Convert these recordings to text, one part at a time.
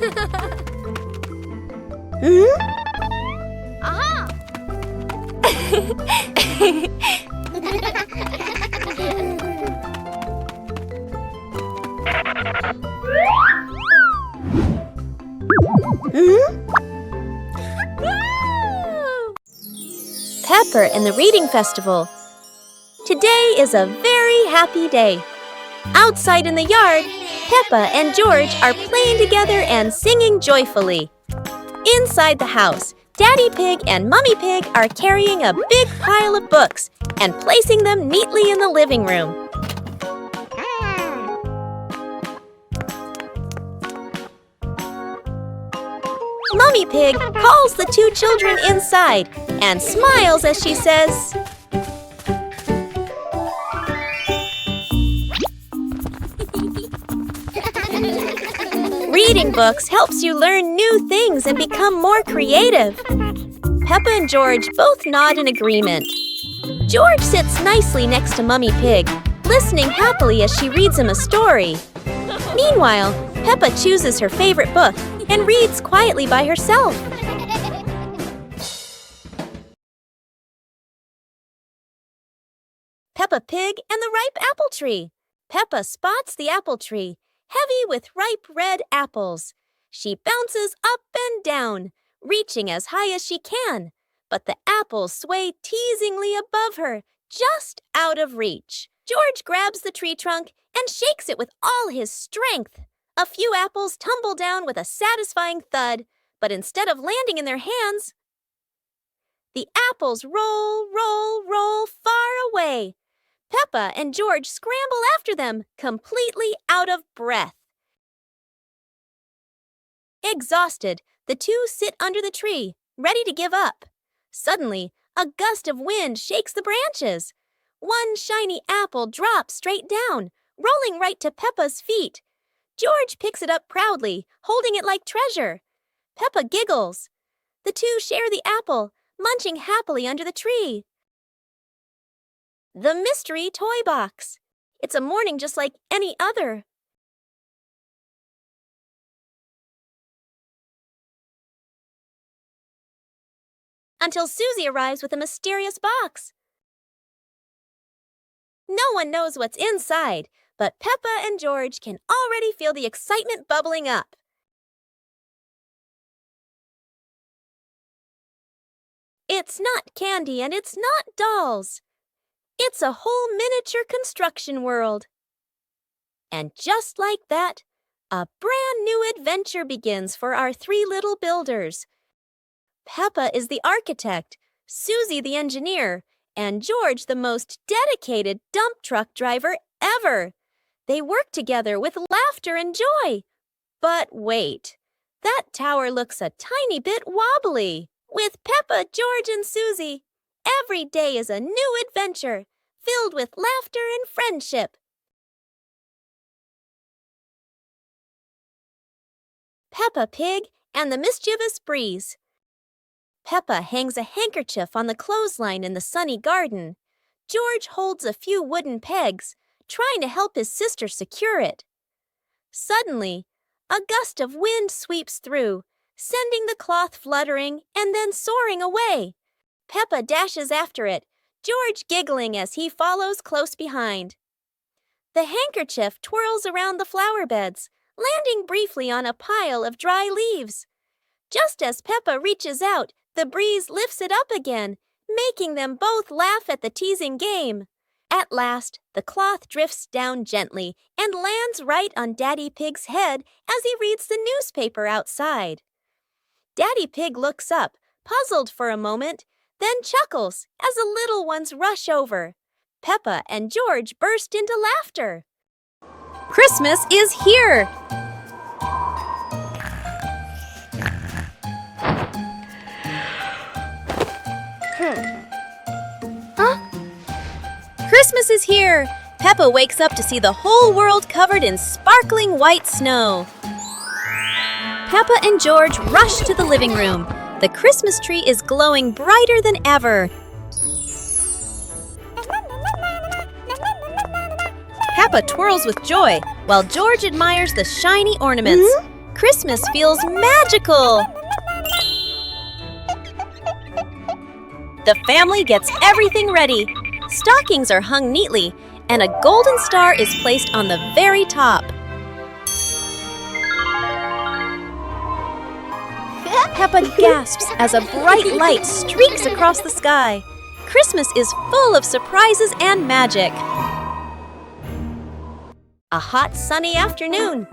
Aha! Pepper and the Reading Festival. Today is a very happy day. Outside in the yard, Peppa and George are playing together and singing joyfully. Inside the house, Daddy Pig and Mummy Pig are carrying a big pile of books and placing them neatly in the living room. Mummy Pig calls the two children inside and smiles as she says, "Reading books helps you learn new things and become more creative." Peppa and George both nod in agreement. George sits nicely next to Mummy Pig, listening happily as she reads him a story. Meanwhile, Peppa chooses her favorite book and reads quietly by herself. Peppa Pig and the Ripe Apple Tree. Peppa spots the apple tree, heavy with ripe red apples. She bounces up and down, reaching as high as she can, but the apples sway teasingly above her, just out of reach. George grabs the tree trunk and shakes it with all his strength. A few apples tumble down with a satisfying thud, but instead of landing in their hands, the apples roll, roll, roll far away. Peppa and George scramble after them, completely out of breath. Exhausted, the two sit under the tree, ready to give up. Suddenly, a gust of wind shakes the branches. One shiny apple drops straight down, rolling right to Peppa's feet. George picks it up proudly, holding it like treasure. Peppa giggles. The two share the apple, munching happily under the tree. The Mystery Toy Box. It's a morning just like any other. Until Susie arrives with a mysterious box. No one knows what's inside, but Peppa and George can already feel the excitement bubbling up. It's not candy and it's not dolls. It's a whole miniature construction world. And just like that, a brand new adventure begins for our three little builders. Peppa is the architect, Susie the engineer, and George the most dedicated dump truck driver ever. They work together with laughter and joy. But wait, that tower looks a tiny bit wobbly. With Peppa, George, and Susie, every day is a new adventure, filled with laughter and friendship. Peppa Pig and the Mischievous Breeze. Peppa hangs a handkerchief on the clothesline in the sunny garden. George holds a few wooden pegs, trying to help his sister secure it. Suddenly, a gust of wind sweeps through, sending the cloth fluttering and then soaring away. Peppa dashes after it, George giggling as he follows close behind. The handkerchief twirls around the flower beds, landing briefly on a pile of dry leaves. Just as Peppa reaches out, the breeze lifts it up again, making them both laugh at the teasing game. At last, the cloth drifts down gently and lands right on Daddy Pig's head as he reads the newspaper outside. Daddy Pig looks up, puzzled for a moment, then chuckles as the little ones rush over. Peppa and George burst into laughter. Christmas is here! Christmas is here! Peppa wakes up to see the whole world covered in sparkling white snow. Peppa and George rush to the living room. The Christmas tree is glowing brighter than ever. Peppa twirls with joy, while George admires the shiny ornaments. Christmas feels magical! The family gets everything ready. Stockings are hung neatly, and a golden star is placed on the very top. Peppa gasps as a bright light streaks across the sky. Christmas is full of surprises and magic. A hot, sunny afternoon.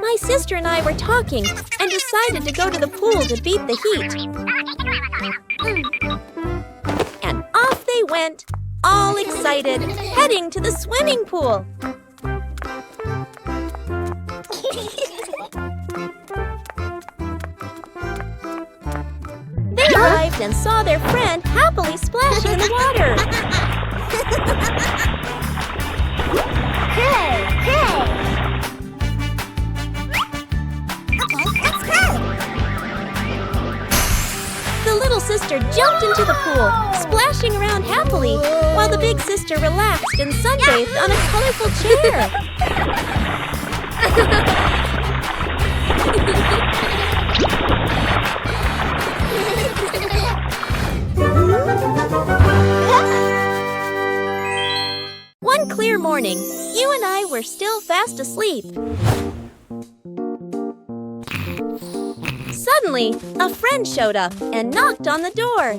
My sister and I were talking and decided to go to the pool to beat the heat. And off they went, all excited, heading to the swimming pool. They arrived and saw their friend happily splashing in the water. Hey! Okay, let's go! The little sister jumped into the pool, splashing around happily, while the big sister relaxed and sunbathed on a colorful chair. One clear morning, you and I were still fast asleep. Suddenly, a friend showed up and knocked on the door.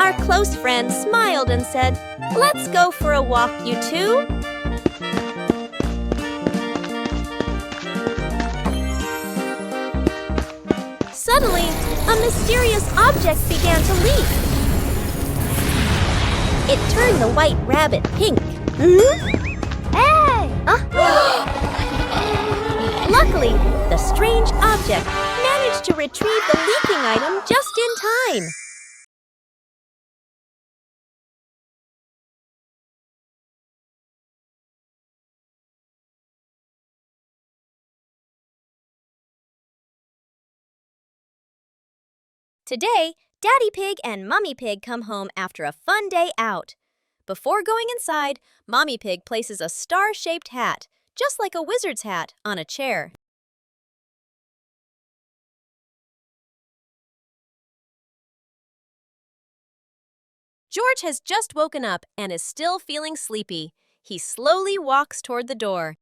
Our close friend smiled and said, "Let's go for a walk, you two." Suddenly, a mysterious object began to leap. It turned the white rabbit pink. Hey! Luckily, the strange object managed to retrieve the leaking item just in time. Today, Daddy Pig and Mummy Pig come home after a fun day out. Before going inside, Mommy Pig places a star-shaped hat, just like a wizard's hat, on a chair. George has just woken up and is still feeling sleepy. He slowly walks toward the door.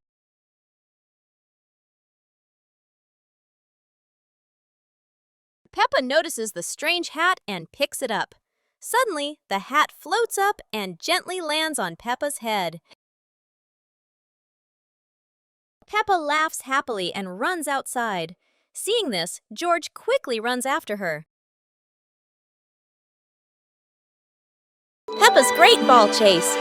Peppa notices the strange hat and picks it up. Suddenly, the hat floats up and gently lands on Peppa's head. Peppa laughs happily and runs outside. Seeing this, George quickly runs after her. Peppa's Great Ball Chase.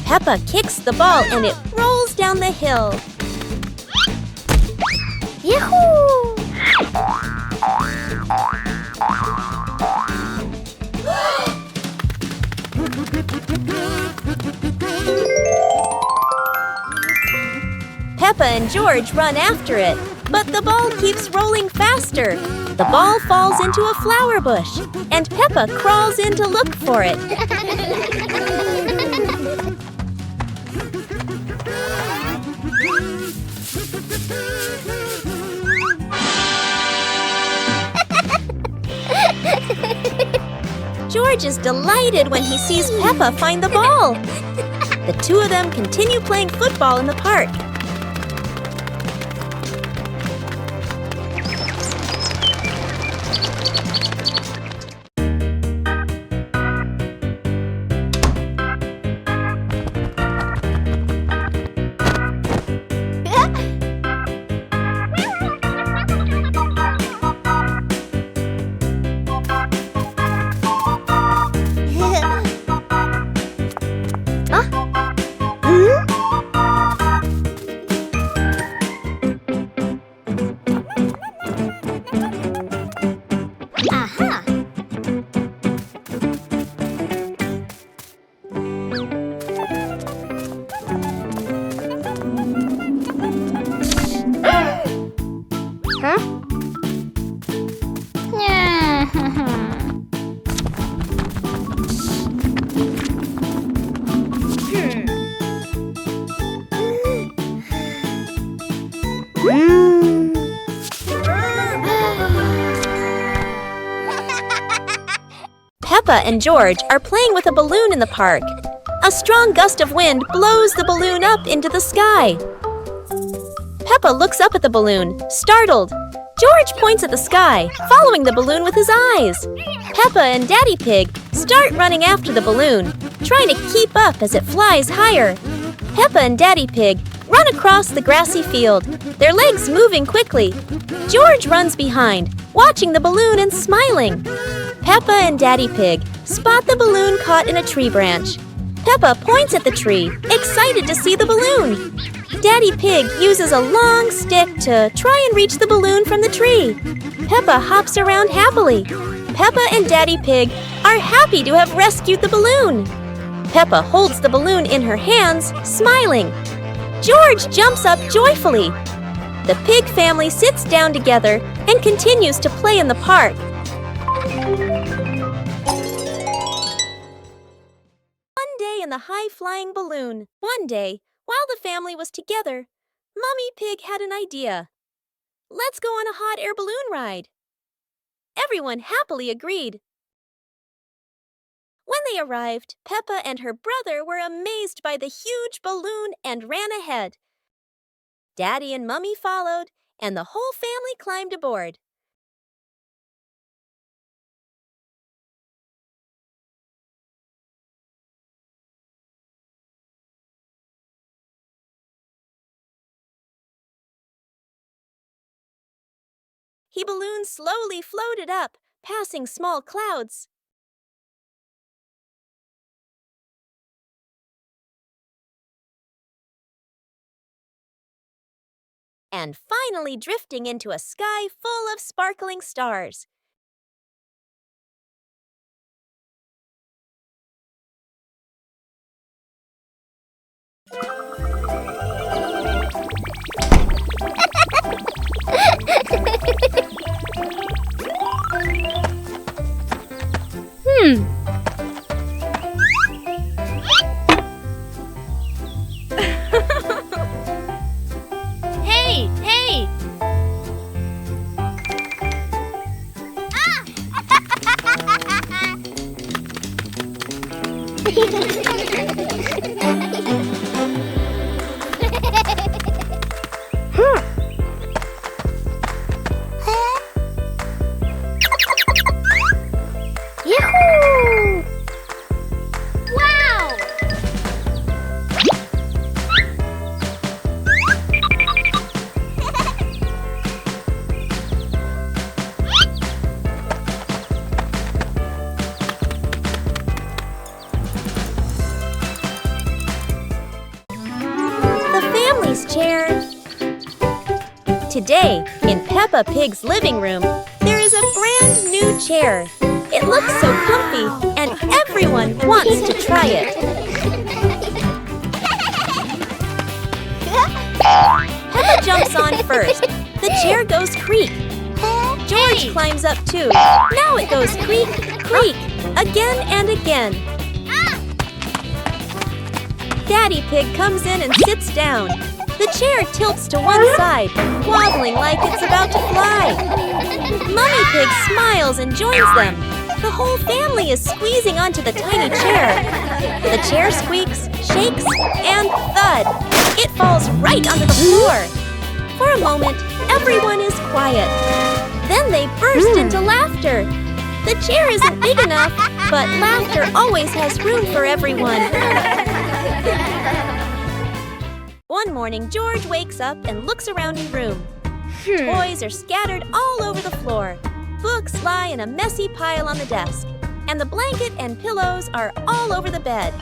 Peppa kicks the ball and it rolls down the hill. Yahoo! Peppa and George run after it, but the ball keeps rolling faster. The ball falls into a flower bush, and Peppa crawls in to look for it. George is delighted when he sees Peppa find the ball. The two of them continue playing football in the park. Peppa and George are playing with a balloon in the park. A strong gust of wind blows the balloon up into the sky. Peppa looks up at the balloon, startled. George points at the sky, following the balloon with his eyes. Peppa and Daddy Pig start running after the balloon, trying to keep up as it flies higher. Peppa and Daddy Pig run across the grassy field, their legs moving quickly. George runs behind, watching the balloon and smiling. Peppa and Daddy Pig spot the balloon caught in a tree branch. Peppa points at the tree, excited to see the balloon. Daddy Pig uses a long stick to try and reach the balloon from the tree. Peppa hops around happily. Peppa and Daddy Pig are happy to have rescued the balloon. Peppa holds the balloon in her hands, smiling. George jumps up joyfully. The pig family sits down together and continues to play in the park. One day in the high-flying balloon. One day, while the family was together, Mummy Pig had an idea. Let's go on a hot air balloon ride. Everyone happily agreed. When they arrived, Peppa and her brother were amazed by the huge balloon and ran ahead. Daddy and Mummy followed, and the whole family climbed aboard. The balloon slowly floated up, passing small clouds. And finally drifting into a sky full of sparkling stars. Hey, hey! Yahoo! Wow! The family's chair. Today, in Peppa Pig's living room, there is a brand new chair. It looks so comfy, and everyone wants to try it. Peppa jumps on first. The chair goes creak. George climbs up too. Now it goes creak, creak, again and again. Daddy Pig comes in and sits down. The chair tilts to one side, wobbling like it's about to fly. Mummy Pig smiles and joins them. The whole family is squeezing onto the tiny chair. The chair squeaks, shakes, and thud. It falls right onto the floor. For a moment, everyone is quiet. Then they burst into laughter. The chair isn't big enough, but laughter always has room for everyone. One morning, George wakes up and looks around his room. Toys are scattered all over the floor. Books lie in a messy pile on the desk. And the blanket and pillows are all over the bed.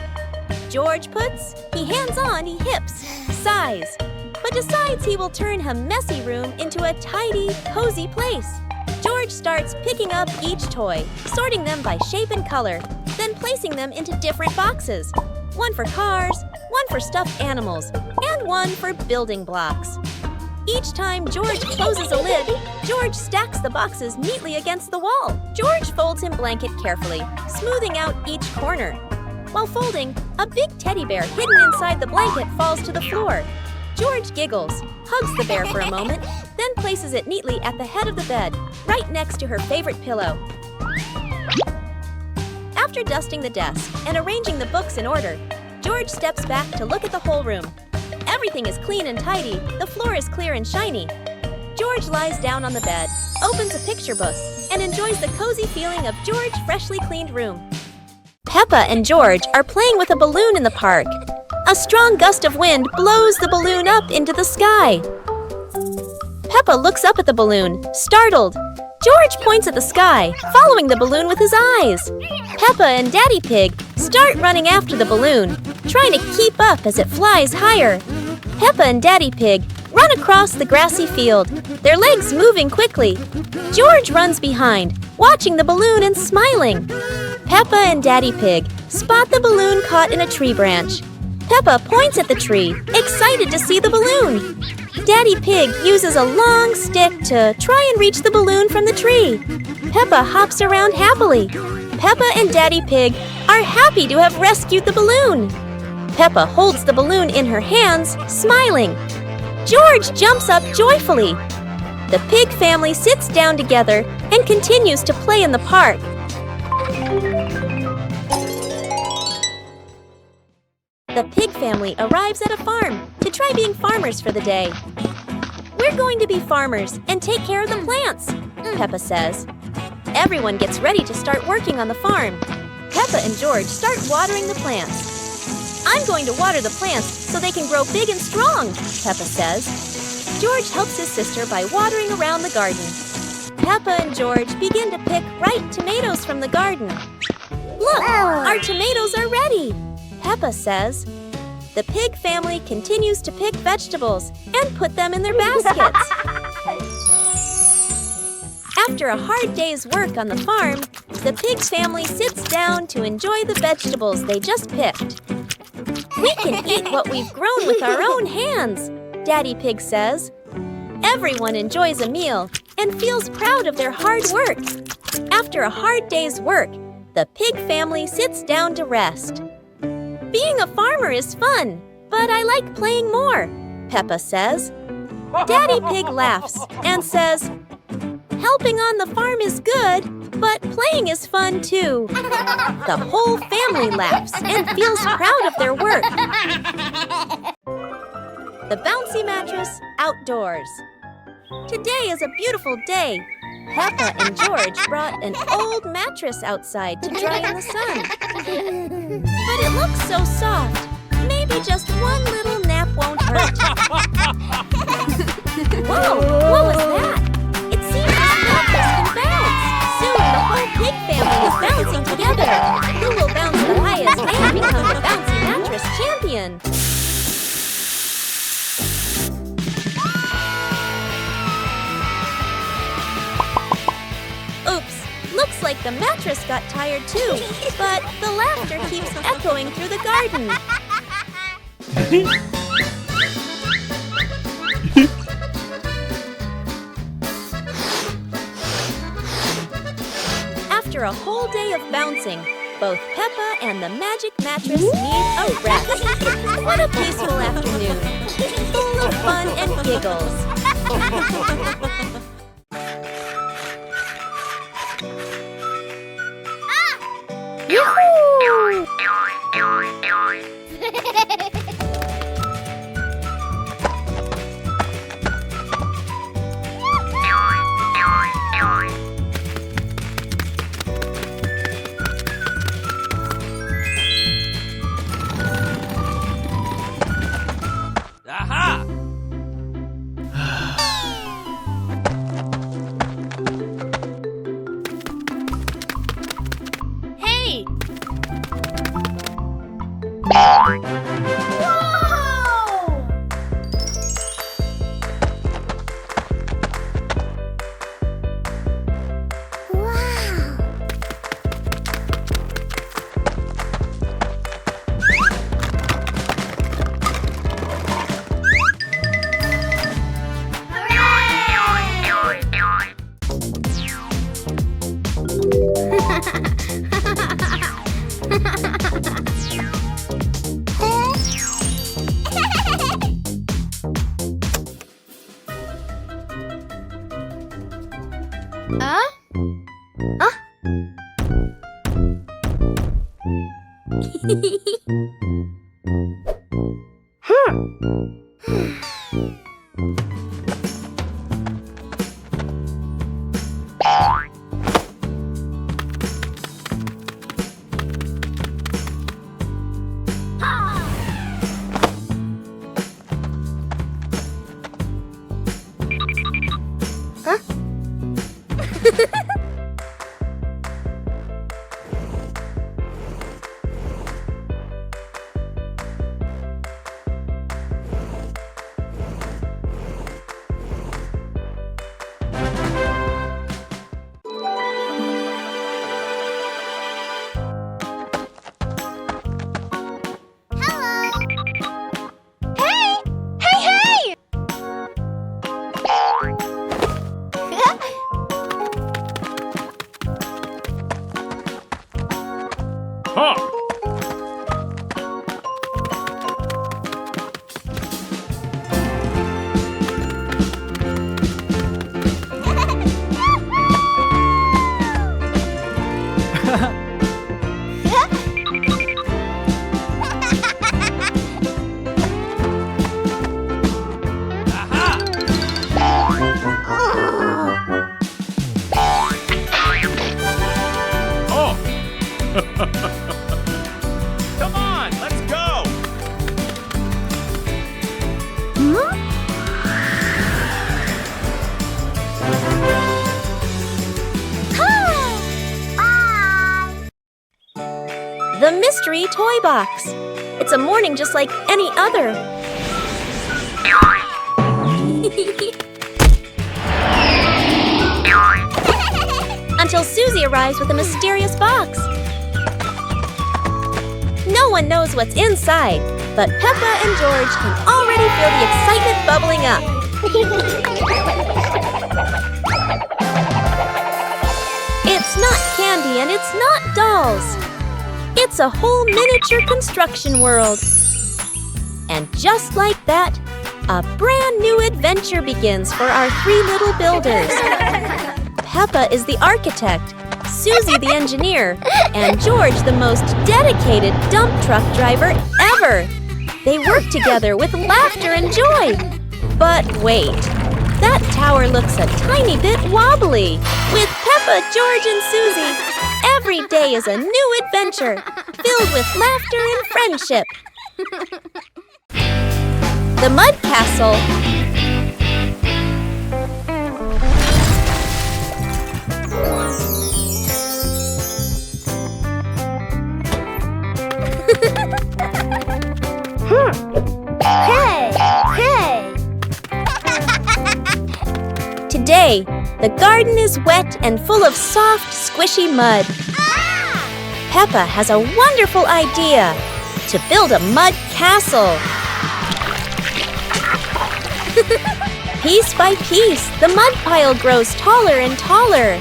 George puts, he hands on, he hips, sighs, but decides he will turn a messy room into a tidy, cozy place. George starts picking up each toy, sorting them by shape and color, then placing them into different boxes. One for cars, one for stuffed animals, and one for building blocks. Each time George closes a lid, George stacks the boxes neatly against the wall. George folds his blanket carefully, smoothing out each corner. While folding, a big teddy bear hidden inside the blanket falls to the floor. George giggles, hugs the bear for a moment, then places it neatly at the head of the bed, right next to her favorite pillow. After dusting the desk and arranging the books in order, George steps back to look at the whole room. Everything is clean and tidy, the floor is clear and shiny. George lies down on the bed, opens a picture book, and enjoys the cozy feeling of George's freshly cleaned room. Peppa and George are playing with a balloon in the park. A strong gust of wind blows the balloon up into the sky. Peppa looks up at the balloon, startled. George points at the sky, following the balloon with his eyes. Peppa and Daddy Pig start running after the balloon, trying to keep up as it flies higher. Peppa and Daddy Pig run across the grassy field, their legs moving quickly. George runs behind, watching the balloon and smiling. Peppa and Daddy Pig spot the balloon caught in a tree branch. Peppa points at the tree, excited to see the balloon. Daddy Pig uses a long stick to try and reach the balloon from the tree. Peppa hops around happily. Peppa and Daddy Pig are happy to have rescued the balloon. Peppa holds the balloon in her hands, smiling. George jumps up joyfully. The pig family sits down together and continues to play in the park. The pig family arrives at a farm to try being farmers for the day. We're going to be farmers and take care of the plants, Peppa says. Everyone gets ready to start working on the farm. Peppa and George start watering the plants. I'm going to water the plants so they can grow big and strong, Peppa says. George helps his sister by watering around the garden. Peppa and George begin to pick ripe tomatoes from the garden. Look, our tomatoes are ready, Peppa says. The pig family continues to pick vegetables and put them in their baskets. After a hard day's work on the farm, the pig family sits down to enjoy the vegetables they just picked. We can eat what we've grown with our own hands, Daddy Pig says. Everyone enjoys a meal and feels proud of their hard work. After a hard day's work, the pig family sits down to rest. Being a farmer is fun, but I like playing more, Peppa says. Daddy Pig laughs and says, helping on the farm is good, but playing is fun too. The whole family laughs and feels proud of their work. The bouncy mattress outdoors. Today is a beautiful day. Peppa and George brought an old mattress outside to dry in the sun. But it looks so soft. Maybe just one little nap won't hurt. Whoa, what was that? It seems this mattress can bounce. Soon the whole pig family is bouncing together. Who will bounce the highest and become the bouncy mattress champion? Oops, looks like the mattress got tired too, but the laughter keeps echoing through the garden. After a whole day of bouncing, both Peppa and the magic mattress need a rest. What a peaceful afternoon, full of fun and giggles. Yoo-hoo! Aha! Hey! Come on, let's go! The mystery toy box. It's a morning just like any other. Until Susie arrives with a mysterious box. No one knows what's inside, but Peppa and George can already feel the excitement bubbling up. It's not candy and it's not dolls. It's a whole miniature construction world. And just like that, a brand new adventure begins for our three little builders. Peppa is the architect, Susie the engineer, and George the most dedicated dump truck driver ever. They work together with laughter and joy. But wait, that tower looks a tiny bit wobbly. With Peppa, George, and Susie, every day is a new adventure, filled with laughter and friendship. The Mud Castle. Hey! Today, the garden is wet and full of soft, squishy mud. Peppa has a wonderful idea to build a mud castle. Piece by piece, the mud pile grows taller and taller.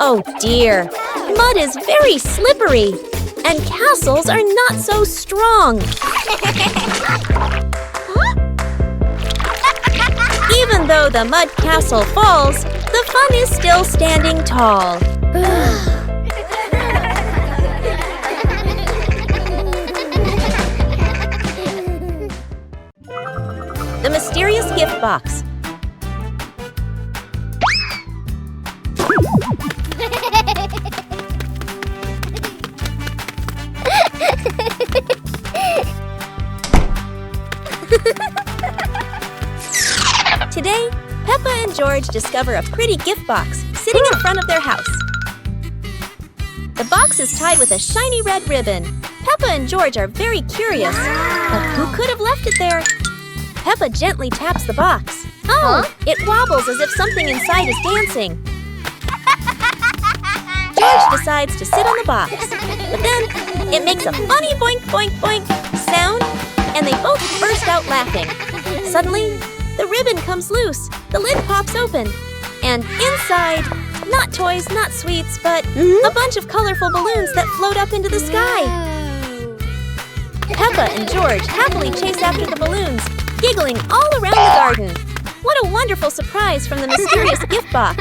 Oh dear, mud is very slippery, and castles are not so strong. Even though the mud castle falls, the fun is still standing tall. The mysterious gift box. Today, Peppa and George discover a pretty gift box sitting in front of their house. The box is tied with a shiny red ribbon. Peppa and George are very curious, but who could have left it there? Peppa gently taps the box. Oh, it wobbles as if something inside is dancing. George decides to sit on the box, but then it makes a funny boink boink boink sound and they both burst out laughing. Suddenly, the ribbon comes loose, the lid pops open, and inside, not toys, not sweets, but a bunch of colorful balloons that float up into the sky. Peppa and George happily chase after the balloons, giggling all around the garden. What a wonderful surprise from the mysterious gift box!